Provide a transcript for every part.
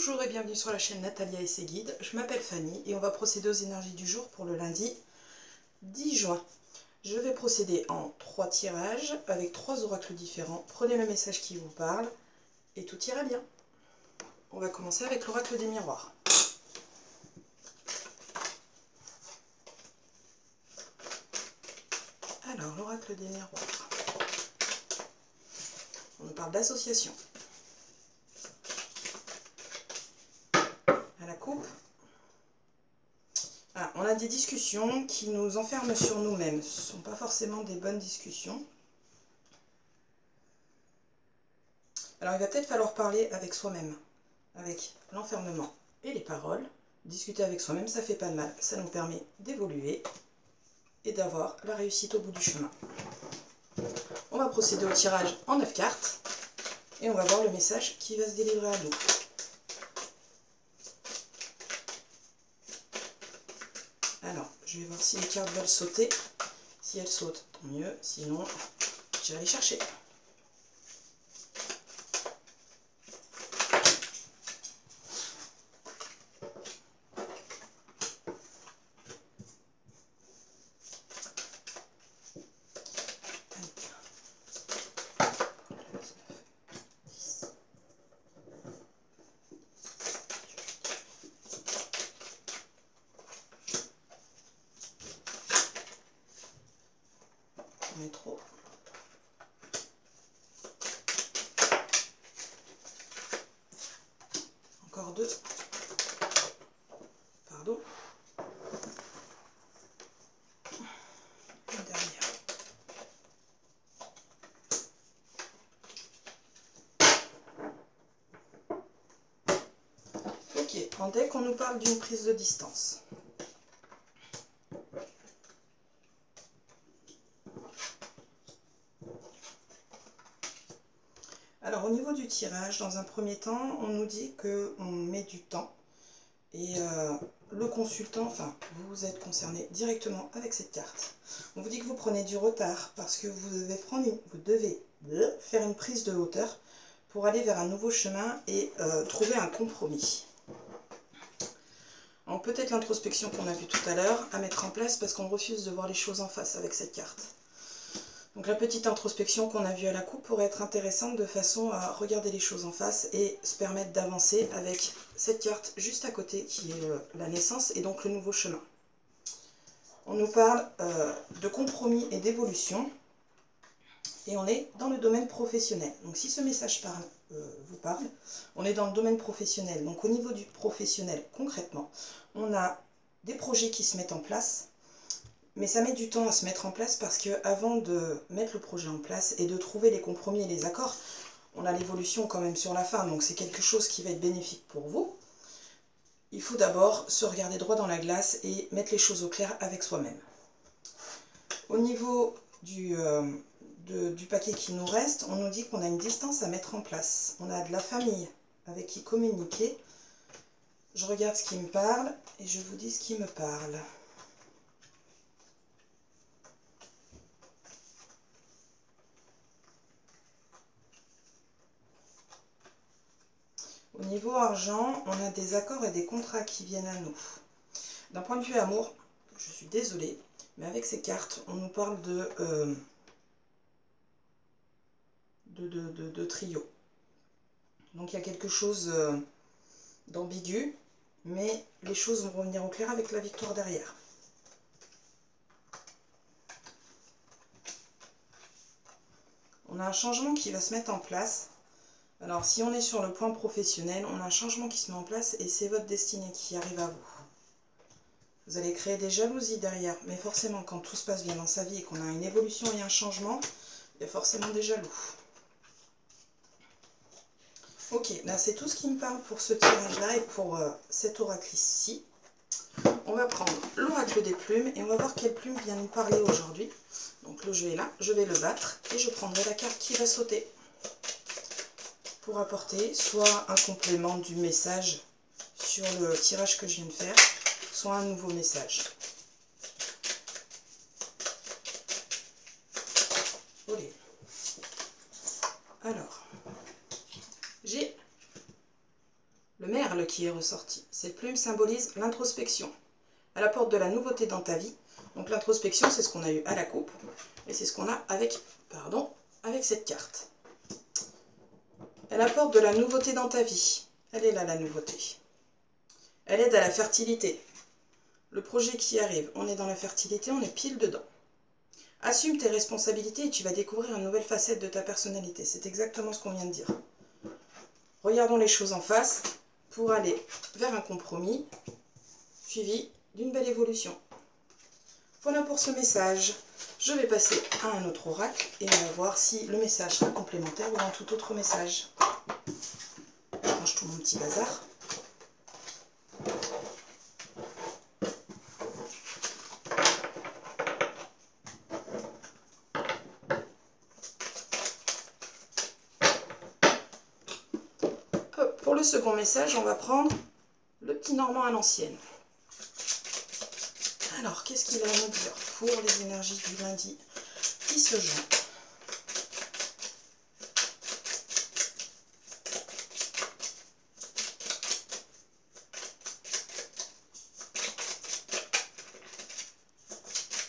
Bonjour et bienvenue sur la chaîne Natalia et ses guides. Je m'appelle Fanny et on va procéder aux énergies du jour pour le lundi 10 juin. Je vais procéder en 3 tirages avec 3 oracles différents. Prenez le message qui vous parle et tout ira bien. On va commencer avec l'oracle des miroirs. Alors, l'oracle des miroirs. On nous parle d'association. À la coupe. Ah, on a des discussions qui nous enferment sur nous-mêmes. Ce ne sont pas forcément des bonnes discussions. Alors il va peut-être falloir parler avec soi-même, avec l'enfermement et les paroles. Discuter avec soi-même, ça fait pas de mal. Ça nous permet d'évoluer et d'avoir la réussite au bout du chemin. On va procéder au tirage en 9 cartes et on va voir le message qui va se délivrer à nous. Alors, je vais voir si les cartes veulent sauter. Si elles sautent, tant mieux. Sinon, je vais aller chercher. On est trop. Encore 2. Pardon. Une dernière. Ok, en deck, on nous parle d'une prise de distance. Alors au niveau du tirage, dans un premier temps, on nous dit qu'on met du temps et le consultant, enfin vous êtes concerné directement avec cette carte. On vous dit que vous prenez du retard parce que vous devez faire une prise de hauteur pour aller vers un nouveau chemin et trouver un compromis. Donc peut-être l'introspection qu'on a vue tout à l'heure à mettre en place parce qu'on refuse de voir les choses en face avec cette carte. Donc la petite introspection qu'on a vue à la coupe pourrait être intéressante de façon à regarder les choses en face et se permettre d'avancer avec cette carte juste à côté qui est la naissance et donc le nouveau chemin. On nous parle de compromis et d'évolution et on est dans le domaine professionnel. Donc si ce message vous parle, on est dans le domaine professionnel. Donc au niveau du professionnel, concrètement, on a des projets qui se mettent en place. Mais ça met du temps à se mettre en place parce qu'avant de mettre le projet en place et de trouver les compromis et les accords, on a l'évolution quand même sur la fin, donc c'est quelque chose qui va être bénéfique pour vous. Il faut d'abord se regarder droit dans la glace et mettre les choses au clair avec soi-même. Au niveau du paquet qui nous reste, on nous dit qu'on a une distance à mettre en place. On a de la famille avec qui communiquer. Je regarde ce qui me parle et je vous dis ce qui me parle. Au niveau argent, on a des accords et des contrats qui viennent à nous. D'un point de vue amour, je suis désolée, mais avec ces cartes, on nous parle de trio. Donc il y a quelque chose d'ambigu, mais les choses vont revenir au clair avec la victoire derrière. On a un changement qui va se mettre en place. Alors si on est sur le point professionnel, on a un changement qui se met en place et c'est votre destinée qui arrive à vous. Vous allez créer des jalousies derrière, mais forcément quand tout se passe bien dans sa vie et qu'on a une évolution et un changement, il y a forcément des jaloux. Ok, là c'est tout ce qui me parle pour ce tirage-là et pour cet oracle-ci. On va prendre l'oracle des plumes et on va voir quelle plume vient nous parler aujourd'hui. Donc le jeu est là, je vais le battre et je prendrai la carte qui va sauter pour apporter soit un complément du message sur le tirage que je viens de faire, soit un nouveau message. Olé. Alors, j'ai le merle qui est ressorti. Cette plume symbolise l'introspection. Elle apporte de la nouveauté dans ta vie. Donc l'introspection, c'est ce qu'on a eu à la coupe. Et c'est ce qu'on a avec, avec cette carte. Elle apporte de la nouveauté dans ta vie. Elle est là, la nouveauté. Elle aide à la fertilité. Le projet qui arrive, on est dans la fertilité, on est pile dedans. Assume tes responsabilités et tu vas découvrir une nouvelle facette de ta personnalité. C'est exactement ce qu'on vient de dire. Regardons les choses en face pour aller vers un compromis suivi d'une belle évolution. Voilà pour ce message. Je vais passer à un autre oracle et on va voir si le message sera complémentaire ou un tout autre message. Je range tout mon petit bazar. Pour le second message, on va prendre le petit Normand à l'ancienne. Alors, qu'est-ce qu'il a à nous dire pour les énergies du lundi qui se joint?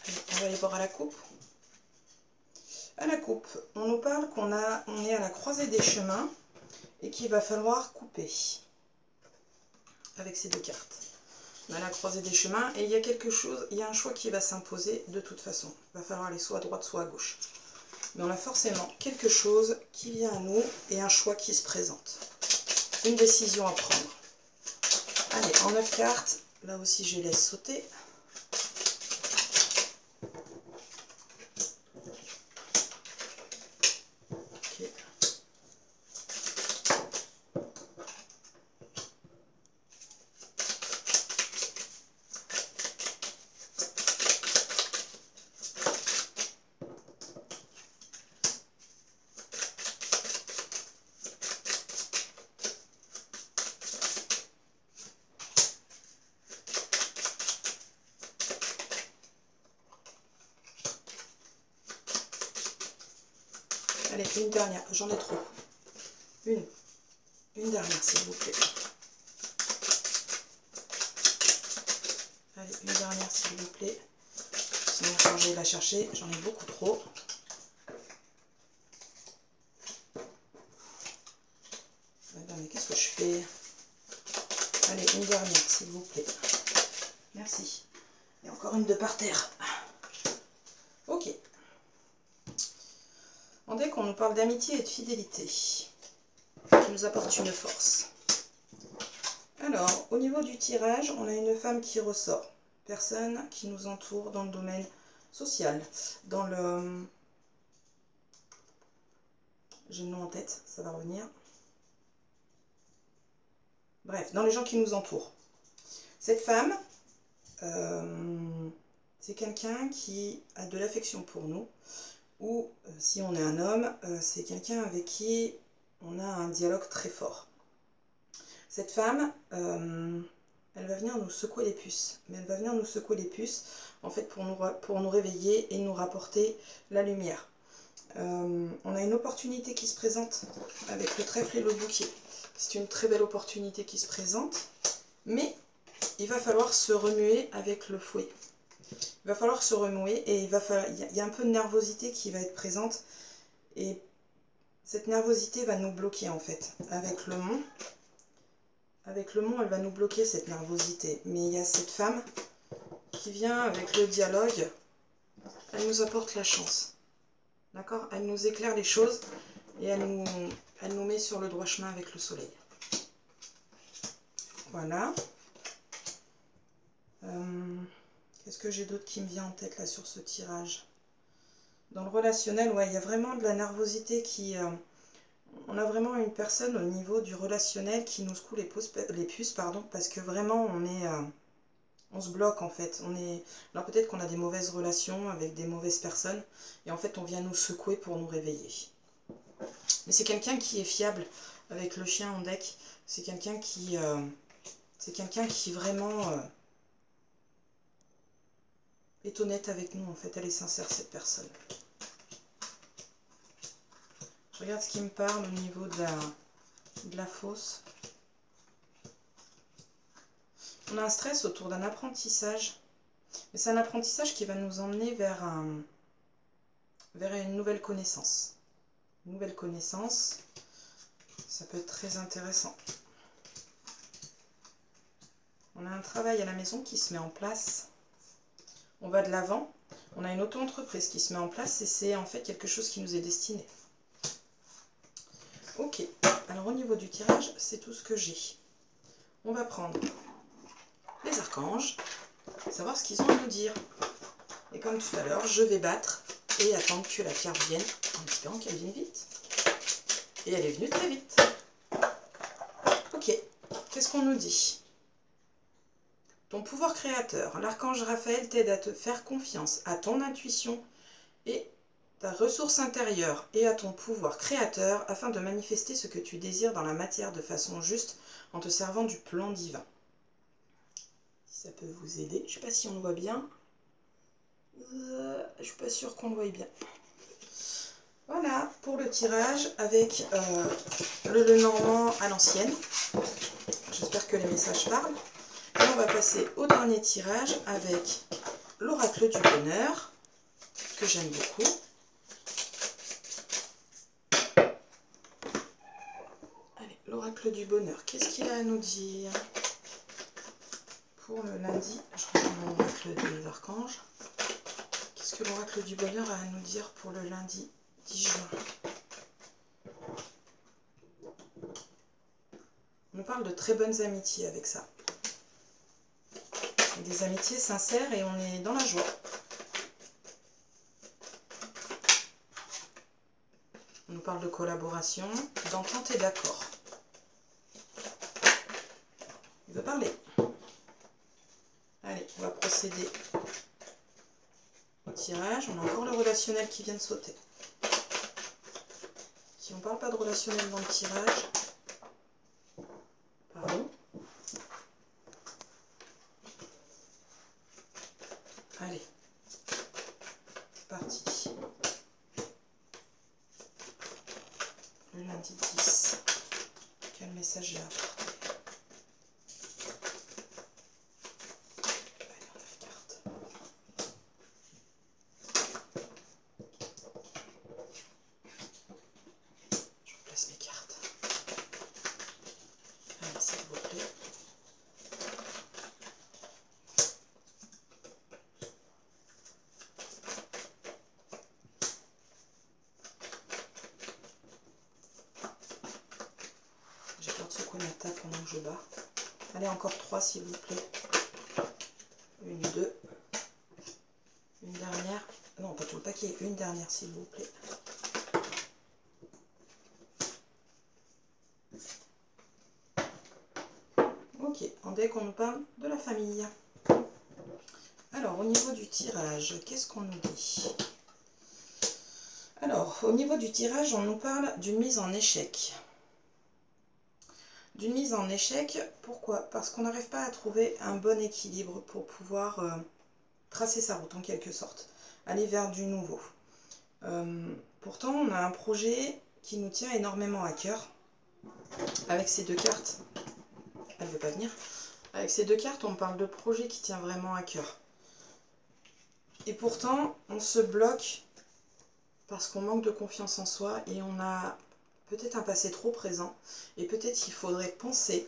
Allez, on va aller voir à la coupe. À la coupe, on nous parle on est à la croisée des chemins et qu'il va falloir couper avec ces deux cartes. On est à la croisée des chemins et il y a un choix qui va s'imposer de toute façon. Il va falloir aller soit à droite, soit à gauche. Mais on a forcément quelque chose qui vient à nous et un choix qui se présente. Une décision à prendre. Allez, en 9 cartes, là aussi je laisse sauter. Okay. Allez, une dernière, j'en ai trop. Une dernière, s'il vous plaît. Allez, une dernière, s'il vous plaît. Sinon, quand je vais la chercher, j'en ai beaucoup trop. Attends, mais qu'est-ce que je fais? Allez, une dernière, s'il vous plaît. Merci. Et encore une de par terre. Ok. En deck, on nous parle d'amitié et de fidélité, qui nous apporte une force. Alors, au niveau du tirage, on a une femme qui ressort. Personne qui nous entoure dans le domaine social. Dans le... J'ai le nom en tête, ça va revenir. Bref, dans les gens qui nous entourent. Cette femme, c'est quelqu'un qui a de l'affection pour nous. Ou si on est un homme, c'est quelqu'un avec qui on a un dialogue très fort. Cette femme, elle va venir nous secouer les puces. Mais elle va venir nous secouer les puces, en fait, pour nous réveiller et nous rapporter la lumière. On a une opportunité qui se présente avec le trèfle et le bouquet. C'est une très belle opportunité qui se présente, mais il va falloir se remuer avec le fouet. Il va falloir se remuer et il y a un peu de nervosité qui va être présente. Et cette nervosité va nous bloquer en fait. Avec le mont, elle va nous bloquer cette nervosité. Mais il y a cette femme qui vient avec le dialogue. Elle nous apporte la chance. D'accord? Elle nous éclaire les choses et elle nous met sur le droit chemin avec le soleil. Voilà. Qu'est-ce que j'ai d'autre qui me vient en tête là sur ce tirage? Dans le relationnel, ouais, il y a vraiment de la nervosité qui... on a vraiment une personne au niveau du relationnel qui nous secoue les puces, parce que vraiment on se bloque en fait. Alors peut-être qu'on a des mauvaises relations avec des mauvaises personnes et en fait on vient nous secouer pour nous réveiller. Mais c'est quelqu'un qui est fiable avec le chien en deck. C'est quelqu'un qui vraiment... est honnête avec nous, en fait, elle est sincère cette personne. Je regarde ce qui me parle au niveau de la fosse. On a un stress autour d'un apprentissage. Mais c'est un apprentissage qui va nous emmener vers une nouvelle connaissance. Une nouvelle connaissance, ça peut être très intéressant. On a un travail à la maison qui se met en place. On va de l'avant. On a une auto-entreprise qui se met en place et c'est en fait quelque chose qui nous est destiné. Ok, alors au niveau du tirage, c'est tout ce que j'ai. On va prendre les archanges, savoir ce qu'ils ont à nous dire. Et comme tout à l'heure, je vais battre et attendre que la carte vienne, en espérant qu'elle vienne vite. Et elle est venue très vite. Ok, qu'est-ce qu'on nous dit? Ton pouvoir créateur, l'archange Raphaël t'aide à te faire confiance à ton intuition et ta ressource intérieure et à ton pouvoir créateur afin de manifester ce que tu désires dans la matière de façon juste en te servant du plan divin. Si ça peut vous aider, je ne sais pas si on le voit bien. Je ne suis pas sûre qu'on le voie bien. Voilà pour le tirage avec le Lenormand à l'ancienne. J'espère que les messages parlent. Et on va passer au dernier tirage avec l'oracle du bonheur, que j'aime beaucoup. Allez, l'oracle du bonheur, qu'est-ce qu'il a à nous dire pour le lundi? Je reprends l'oracle des archanges. Qu'est-ce que l'oracle du bonheur a à nous dire pour le lundi 10 juin? On nous parle de très bonnes amitiés avec ça. Des amitiés sincères et on est dans la joie. On nous parle de collaboration, d'entente et d'accord. Il veut parler. Allez, on va procéder au tirage. On a encore le relationnel qui vient de sauter. Si on ne parle pas de relationnel dans le tirage, pardon. Allez, c'est parti. Le lundi 10. Quel message j'ai apporté? Allez, on 9 cartes. Je replace mes cartes. Allez, s'il vous plaît. J'ai peur de ce qu'on attaque pendant que je bats. Allez, encore 3 s'il vous plaît. Une, deux. Une dernière. Non, pas tout le paquet. Une dernière s'il vous plaît. Ok, en deck on nous parle de la famille. Alors, au niveau du tirage, qu'est-ce qu'on nous dit? Alors, au niveau du tirage, on nous parle d'une mise en échec. D'une mise en échec, pourquoi? Parce qu'on n'arrive pas à trouver un bon équilibre pour pouvoir tracer sa route en quelque sorte, aller vers du nouveau. Pourtant, on a un projet qui nous tient énormément à cœur. Avec ces deux cartes, elle ne veut pas venir. Avec ces deux cartes, on parle de projet qui tient vraiment à cœur. Et pourtant, on se bloque parce qu'on manque de confiance en soi et on a peut-être un passé trop présent. Et peut-être qu'il faudrait penser